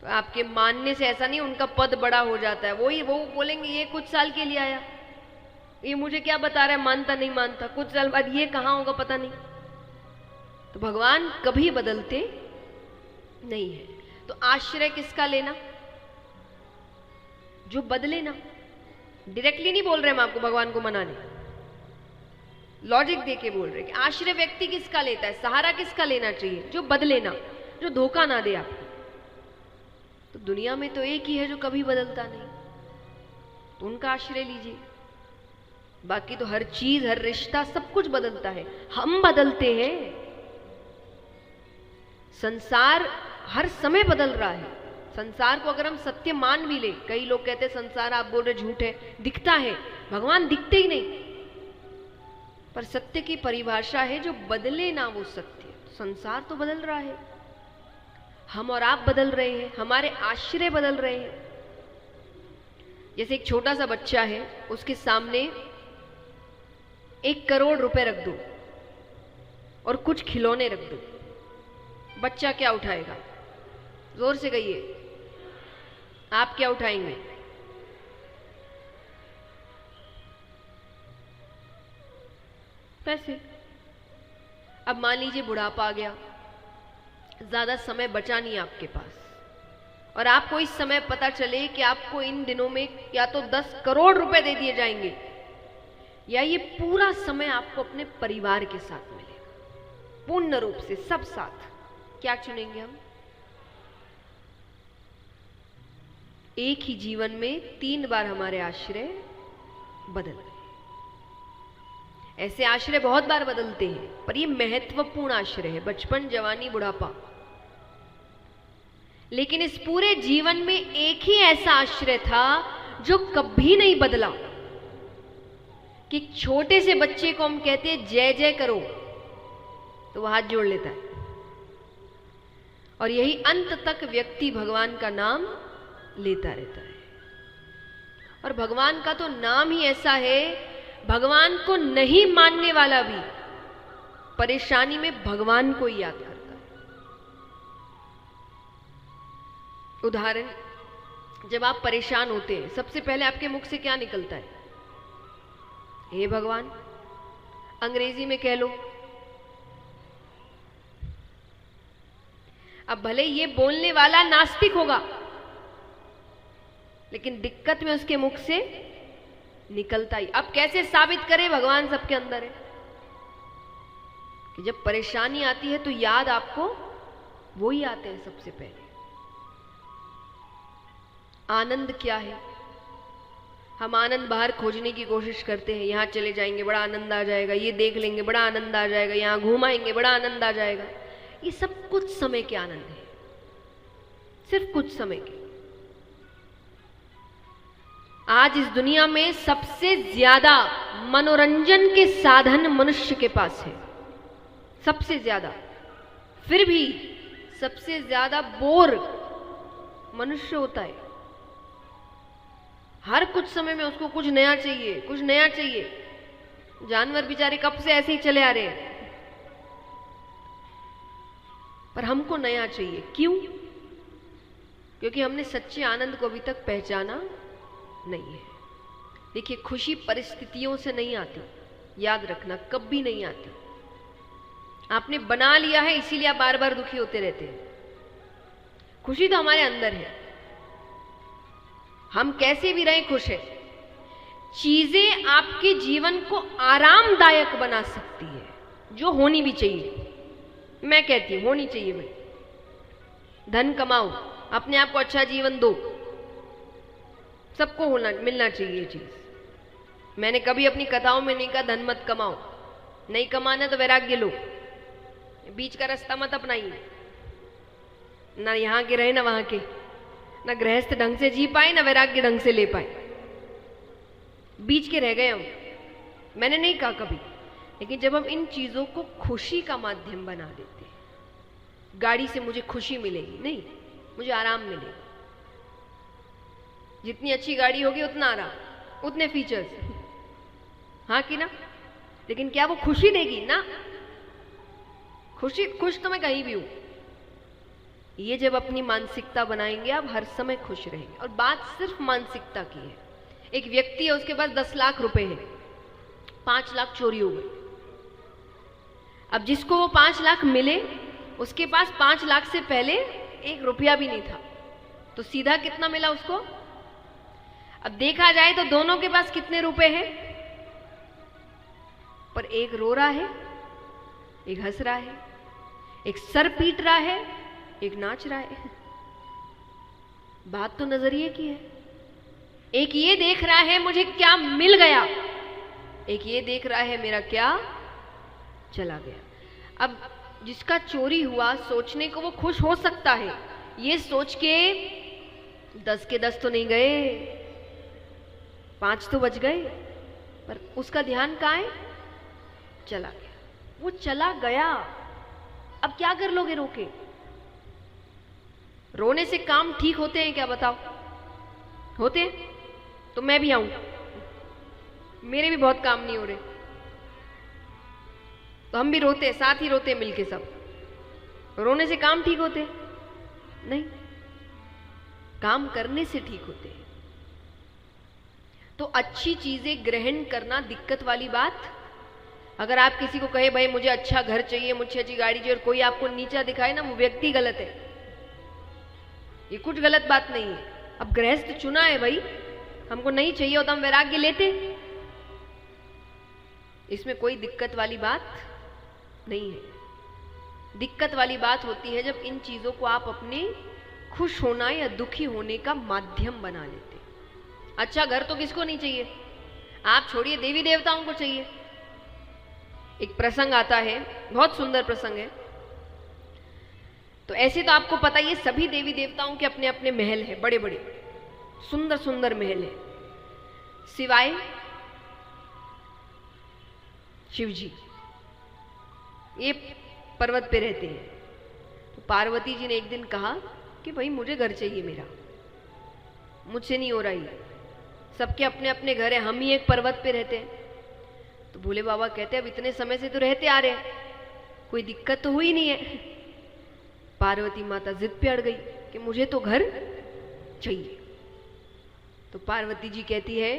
तो आपके मानने से ऐसा नहीं उनका पद बड़ा हो जाता है। वो बोलेंगे ये कुछ साल के लिए आया, ये मुझे क्या बता रहा है, मानता नहीं मानता, कुछ साल बाद ये कहां होगा पता नहीं। तो भगवान कभी बदलते नहीं है। तो आश्रय किसका लेना? जो बदले ना। डायरेक्टली नहीं बोल रहे हम आपको भगवान को मनाने, लॉजिक देके बोल रहे कि आश्रय व्यक्ति किसका लेता है, सहारा किसका लेना चाहिए? जो बदले ना, जो धोखा ना दे आपको। तो दुनिया में तो एक ही है जो कभी बदलता नहीं, तो उनका आश्रय लीजिए। बाकी तो हर चीज, हर रिश्ता, सब कुछ बदलता है, हम बदलते हैं। संसार हर समय बदल रहा है। संसार को अगर हम सत्य मान भी ले, कई लोग कहते हैं संसार आप बोल रहे झूठ है, दिखता है, भगवान दिखते ही नहीं। पर सत्य की परिभाषा है जो बदले ना वो सत्य। संसार तो बदल रहा है, हम और आप बदल रहे हैं, हमारे आश्रय बदल रहे हैं। जैसे एक छोटा सा बच्चा है, उसके सामने 1 करोड़ रुपए रख दो और कुछ खिलौने रख दो, बच्चा क्या उठाएगा? जोर से कहिए, आप क्या उठाएंगे? पैसे। अब मान लीजिए बुढ़ापा आ गया, ज्यादा समय बचा नहीं आपके पास, और आपको इस समय पता चले कि आपको इन दिनों में या तो 10 करोड़ रुपए दे दिए जाएंगे, या ये पूरा समय आपको अपने परिवार के साथ मिलेगा, पूर्ण रूप से सब साथ। क्या चुनेंगे हम? एक ही जीवन में 3 बार हमारे आश्रय बदल गए। ऐसे आश्रय बहुत बार बदलते हैं, पर ये महत्वपूर्ण आश्रय है, बचपन, जवानी, बुढ़ापा। लेकिन इस पूरे जीवन में एक ही ऐसा आश्रय था जो कभी नहीं बदला। कि छोटे से बच्चे को हम कहते हैं जय जय करो, तो वह हाथ जोड़ लेता है, और यही अंत तक व्यक्ति भगवान का नाम लेता रहता है। और भगवान का तो नाम ही ऐसा है, भगवान को नहीं मानने वाला भी परेशानी में भगवान को ही याद करता है। उदाहरण, जब आप परेशान होते हैं, सबसे पहले आपके मुख से क्या निकलता है? हे भगवान। अंग्रेजी में कह लो। अब भले ये बोलने वाला नास्तिक होगा, लेकिन दिक्कत में उसके मुख से निकलता ही। अब कैसे साबित करे भगवान सबके अंदर है? कि जब परेशानी आती है तो याद आपको वो ही आते हैं सबसे पहले। आनंद क्या है? हम आनंद बाहर खोजने की कोशिश करते हैं, यहां चले जाएंगे बड़ा आनंद आ जाएगा, ये देख लेंगे बड़ा आनंद आ जाएगा, यहां घुमाएंगे बड़ा आनंद आ जाएगा। ये सब कुछ समय के आनंद है, सिर्फ कुछ समय के। आज इस दुनिया में सबसे ज्यादा मनोरंजन के साधन मनुष्य के पास है, सबसे ज्यादा। फिर भी सबसे ज्यादा बोर मनुष्य होता है। हर कुछ समय में उसको कुछ नया चाहिए, कुछ नया चाहिए। जानवर बेचारे कब से ऐसे ही चले आ रहे हैं, पर हमको नया चाहिए। क्यों? क्योंकि हमने सच्चे आनंद को अभी तक पहचाना नहीं है। देखिए, खुशी परिस्थितियों से नहीं आती, याद रखना, कभी नहीं आती। आपने बना लिया है, इसीलिए आप बार बार दुखी होते रहते हैं। खुशी तो हमारे अंदर है, हम कैसे भी रहें खुश है। चीजें आपके जीवन को आरामदायक बना सकती है, जो होनी भी चाहिए। मैं कहती हूं होनी चाहिए भाई। धन कमाओ, अपने आप को अच्छा जीवन दो, सबको होना मिलना चाहिए ये चीज। मैंने कभी अपनी कथाओं में नहीं कहा धन मत कमाओ, नहीं कमाना तो वैराग्य लो, बीच का रास्ता मत अपनाइए। ना यहां के रहे ना वहां के, ना गृहस्थ ढंग से जी पाए ना वैराग्य ढंग से ले पाए, बीच के रह गए हम। मैंने नहीं कहा कभी, लेकिन जब हम इन चीजों को खुशी का माध्यम बना देते हैं, गाड़ी से मुझे खुशी मिलेगी नहीं, मुझे आराम मिलेगा। जितनी अच्छी गाड़ी होगी उतना आराम, उतने फीचर्स, हाँ कि ना? लेकिन क्या वो खुशी देगी? ना। खुश तो मैं कहीं भी हूं, ये जब अपनी मानसिकता बनाएंगे आप हर समय खुश रहेंगे। और बात सिर्फ मानसिकता की है। एक व्यक्ति है, उसके पास 10 लाख रुपए हैं, 5 लाख चोरी हो गए। अब जिसको वो 5 लाख मिले, उसके पास 5 लाख से पहले 1 रुपया भी नहीं था, तो सीधा कितना मिला उसको? अब देखा जाए तो दोनों के पास कितने रुपए हैं, पर एक रो रहा है, एक हंस रहा है, एक सर पीट रहा है, एक नाच रहा है। बात तो नजरिए की है। एक ये देख रहा है मुझे क्या मिल गया, एक ये देख रहा है मेरा क्या चला गया। अब जिसका चोरी हुआ, सोचने को वो खुश हो सकता है, ये सोच के 10 के 10 तो नहीं गए, 5 तो बच गए, पर उसका ध्यान कहाँ है? चला गया। वो चला गया, अब क्या कर लोगे रोके? रोने से काम ठीक होते हैं क्या बताओ? होते हैं? तो मैं भी आऊं, मेरे भी बहुत काम नहीं हो रहे, तो हम भी रोते, साथ ही रोते मिलके सब। रोने से काम ठीक होते? नहीं, काम करने से ठीक होते हैं। तो अच्छी चीजें ग्रहण करना दिक्कत वाली बात। अगर आप किसी को कहे भाई मुझे अच्छा घर चाहिए, मुझे अच्छी गाड़ी चाहिए, और कोई आपको नीचा दिखाए ना, वो व्यक्ति गलत है, ये कुछ गलत बात नहीं है। अब गृहस्थ चुना है भाई, हमको नहीं चाहिए हो तो हम वैराग्य लेते, इसमें कोई दिक्कत वाली बात नहीं है। दिक्कत वाली बात होती है जब इन चीजों को आप अपने खुश होना या दुखी होने का माध्यम बना लेते। अच्छा घर तो किसको नहीं चाहिए, आप छोड़िए, देवी देवताओं को चाहिए। एक प्रसंग आता है, बहुत सुंदर प्रसंग है। तो ऐसे तो आपको पता ही है, सभी देवी देवताओं के अपने अपने महल है, बड़े बड़े सुंदर सुंदर महल है, सिवाय शिव जी, ये पर्वत पे रहते हैं। तो पार्वती जी ने एक दिन कहा कि भाई मुझे घर चाहिए, मेरा मुझसे नहीं हो रहा है, सबके अपने अपने घर है, हम ही एक पर्वत पे रहते हैं। तो भोले बाबा कहते हैं अब इतने समय से तो रहते आ रहे हैं, कोई दिक्कत तो हुई नहीं है। पार्वती माता जिद पे अड़ गई कि मुझे तो घर चाहिए। तो पार्वती जी कहती है